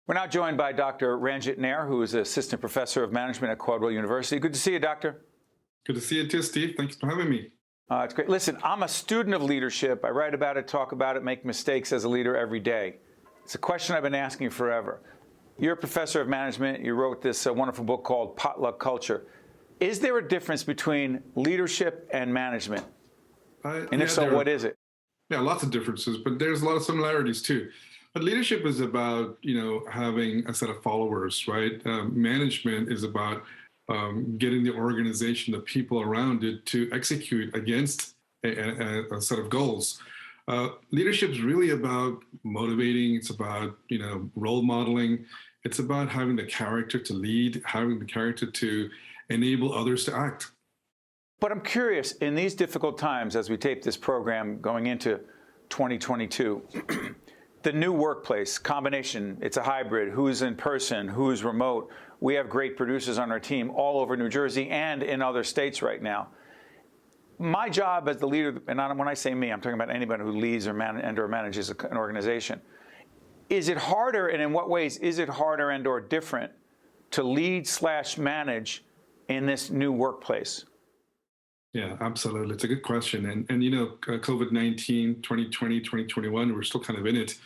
We're now joined by Dr. Ranjit Nair, who is Assistant Professor of Management at Caldwell University. Good to see you, Doctor. Good to see you too, Steve. Thanks for having me. It's great. Listen, I'm a student of leadership. I write about it, talk about it, make mistakes as a leader every day. It's a question I've been asking forever. You're a professor of management. You wrote this wonderful book called Potluck Culture. Is there a difference between leadership and management? And if so, what is it? Yeah, lots of differences, but there's a lot of similarities too. But leadership is about, having a set of followers, right? Management is about getting the organization, the people around it, to execute against a set of goals. Leadership is really about motivating. It's about, role modeling. It's about having the character to lead, having the character to enable others to act. But I'm curious, in these difficult times, as we tape this program going into 2022, the new workplace combination, it's a hybrid, who's in person, who's remote. We have great producers on our team all over New Jersey and in other states right now. My job as the leader, and when I say me, I'm talking about anybody who leads or manages an organization. Is it harder, and in what ways is it harder and or different to lead/manage in this new workplace? Yeah, absolutely. It's a good question. And COVID-19, 2020, 2021, we're still kind of in it,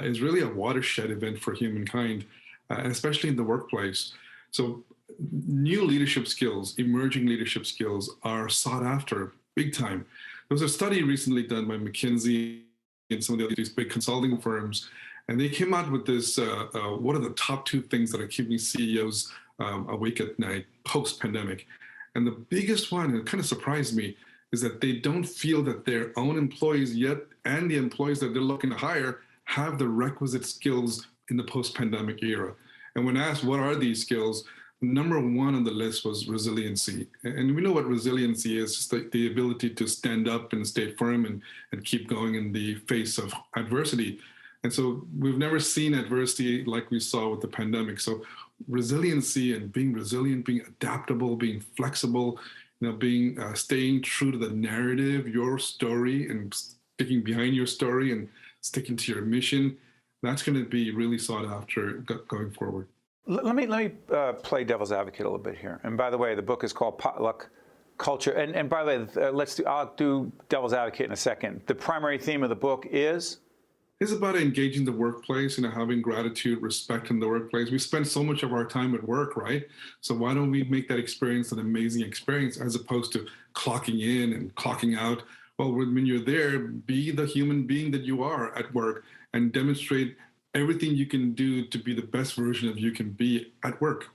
is really a watershed event for humankind, especially in the workplace. So new leadership skills, emerging leadership skills are sought after big time. There was a study recently done by McKinsey and some of these big consulting firms, and they came out with this, what are the top 2 things that are keeping CEOs awake at night post-pandemic? And the biggest one, and it kind of surprised me, is that they don't feel that their own employees yet and the employees that they're looking to hire have the requisite skills in the post-pandemic era. And when asked what are these skills, number 1 on the list was resiliency. And we know what resiliency is, just the ability to stand up and stay firm and keep going in the face of adversity. And so we've never seen adversity like we saw with the pandemic. So resiliency and being resilient, being adaptable, being flexible, staying true to the narrative, your story, and sticking behind your story and sticking to your mission, that's going to be really sought after going forward. Let me play devil's advocate a little bit here. And by the way, the book is called Potluck Culture. And by the way, I'll do devil's advocate in a second. The primary theme of the book is? It's about engaging the workplace, having gratitude, respect in the workplace. We spend so much of our time at work, right? So why don't we make that experience an amazing experience as opposed to clocking in and clocking out? Well, when you're there, be the human being that you are at work and demonstrate everything you can do to be the best version of you can be at work.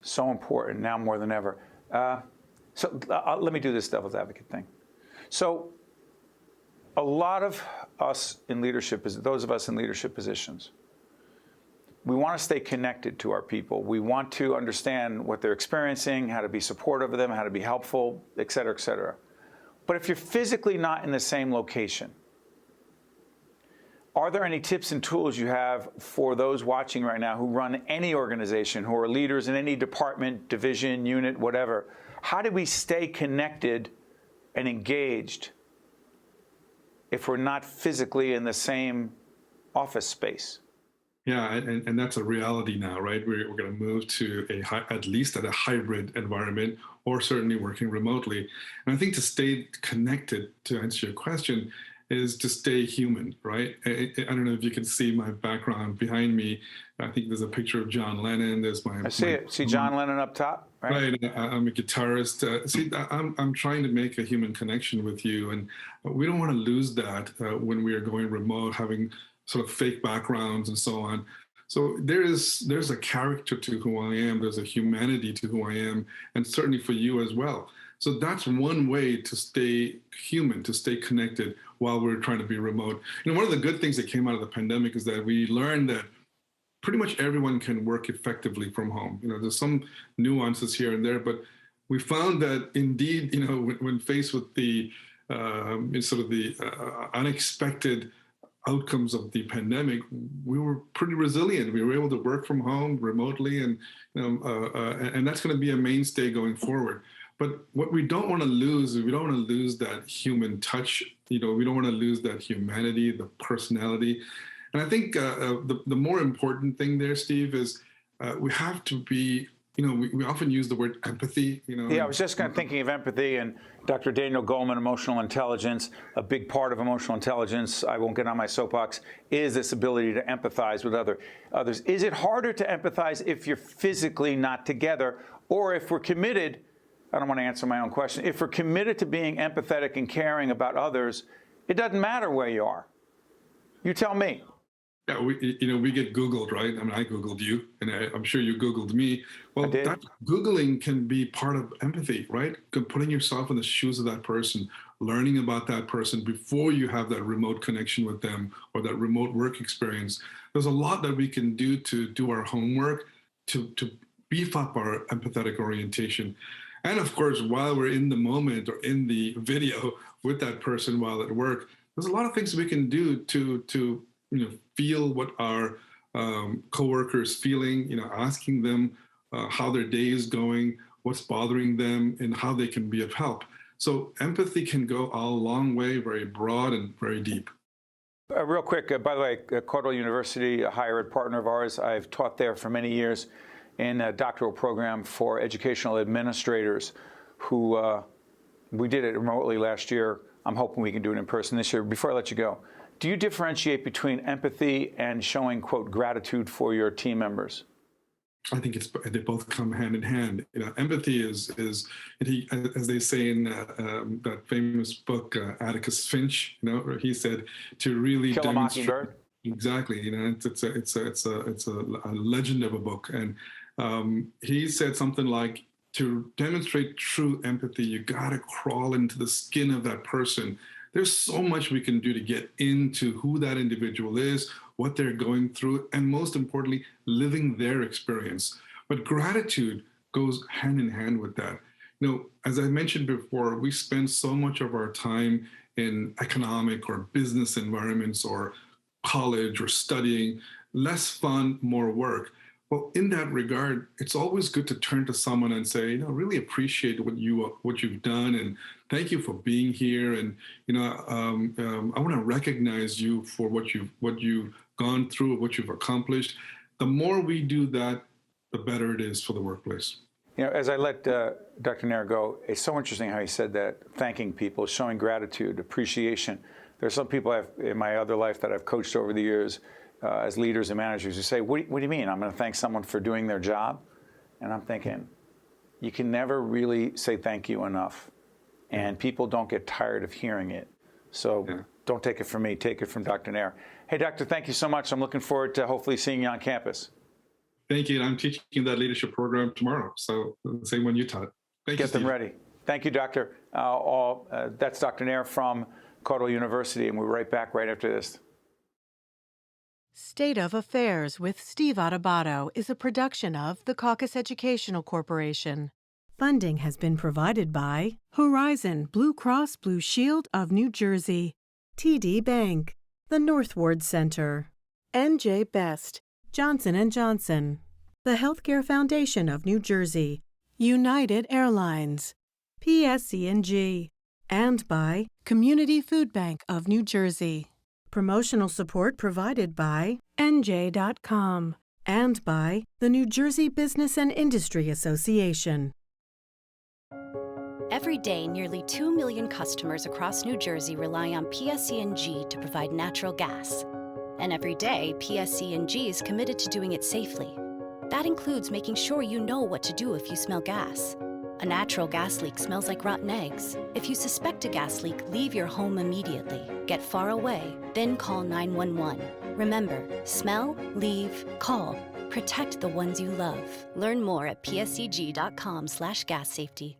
So important now more than ever. Let me do this devil's advocate thing. So a lot of us in leadership, those of us in leadership positions, we want to stay connected to our people. We want to understand what they're experiencing, how to be supportive of them, how to be helpful, et cetera, et cetera. But if you're physically not in the same location, are there any tips and tools you have for those watching right now who run any organization, who are leaders in any department, division, unit, whatever? How do we stay connected and engaged if we're not physically in the same office space? Yeah, and that's a reality now, right? We're going to move to at least a hybrid environment, or certainly working remotely. And I think to stay connected, to answer your question, is to stay human, right? I don't know if you can see my background behind me. I think there's a picture of John Lennon. I see it. See John Lennon up top, right? Right. I'm a guitarist. I'm trying to make a human connection with you, and we don't want to lose that when we are going remote, having sort of fake backgrounds and so on. So there's a character to who I am. There's a humanity to who I am, and certainly for you as well. So that's one way to stay human, to stay connected while we're trying to be remote. One of the good things that came out of the pandemic is that we learned that pretty much everyone can work effectively from home. There's some nuances here and there, but we found that indeed, when faced with the unexpected outcomes of the pandemic, we were pretty resilient. We were able to work from home remotely, and that's going to be a mainstay going forward. But what we don't want to lose is we don't want to lose that human touch. We don't want to lose that humanity, the personality. And I think the more important thing there, Steve, is we have to be, we often use the word empathy, Yeah, I was just kind of thinking of empathy, and Dr. Daniel Goleman, emotional intelligence. A big part of emotional intelligence, I won't get on my soapbox, is this ability to empathize with others. Is it harder to empathize if you're physically not together, or if we're committed? I don't want to answer my own question. If we're committed to being empathetic and caring about others, it doesn't matter where you are. You tell me. Yeah, we get Googled, right? I mean, I Googled you, and I'm sure you Googled me. Well, that Googling can be part of empathy, right? Putting yourself in the shoes of that person, learning about that person before you have that remote connection with them or that remote work experience. There's a lot that we can do to do our homework to beef up our empathetic orientation. And of course, while we're in the moment or in the video with that person while at work, there's a lot of things we can do to feel what our coworkers feeling, asking them how their day is going, what's bothering them, and how they can be of help. So empathy can go a long way, very broad and very deep. Real quick, by the way, Caldwell University, a higher ed partner of ours, I've taught there for many years in a doctoral program for educational administrators who we did it remotely last year. I'm hoping we can do it in person this year. Before I let you go, do you differentiate between empathy and showing, quote, gratitude for your team members? I think they both come hand in hand. Empathy is as they say in that famous book, Atticus Finch. He said to really Kill a Mockingbird. Exactly. It's a legend of a book, and he said something like, to demonstrate true empathy, you got to crawl into the skin of that person. There's so much we can do to get into who that individual is, what they're going through, and most importantly, living their experience. But gratitude goes hand in hand with that. As I mentioned before, we spend so much of our time in economic or business environments or college or studying, less fun, more work. Well, in that regard, it's always good to turn to someone and say, really appreciate what you've done, and thank you for being here. And I want to recognize you for what you've gone through, what you've accomplished. The more we do that, the better it is for the workplace. As I let Dr. Nair go, it's so interesting how he said that, thanking people, showing gratitude, appreciation. There's some people in my other life that I've coached over the years as leaders and managers who say, what do you mean? I'm going to thank someone for doing their job? And I'm thinking, you can never really say thank you enough. And people don't get tired of hearing it. So don't take it from me, take it from Dr. Nair. Hey, Doctor, thank you so much. I'm looking forward to hopefully seeing you on campus. Thank you. And I'm teaching that leadership program tomorrow. So the same one you taught. Thank you, Get them ready. Thank you, Doctor. That's Dr. Nair from Caldwell University, and we're right back right after this. State of Affairs with Steve Adubato is a production of the Caucus Educational Corporation. Funding has been provided by Horizon Blue Cross Blue Shield of New Jersey, TD Bank, the Northward Center, NJ Best, Johnson & Johnson, the Healthcare Foundation of New Jersey, United Airlines, PSC&G, and by Community Food Bank of New Jersey. Promotional support provided by NJ.com and by the New Jersey Business and Industry Association. Every day, nearly 2 million customers across New Jersey rely on PSC&G to provide natural gas. And every day, PSC&G is committed to doing it safely. That includes making sure you know what to do if you smell gas. A natural gas leak smells like rotten eggs. If you suspect a gas leak, leave your home immediately. Get far away, then call 911. Remember, smell, leave, call. Protect the ones you love. Learn more at pscg.com/gas safety.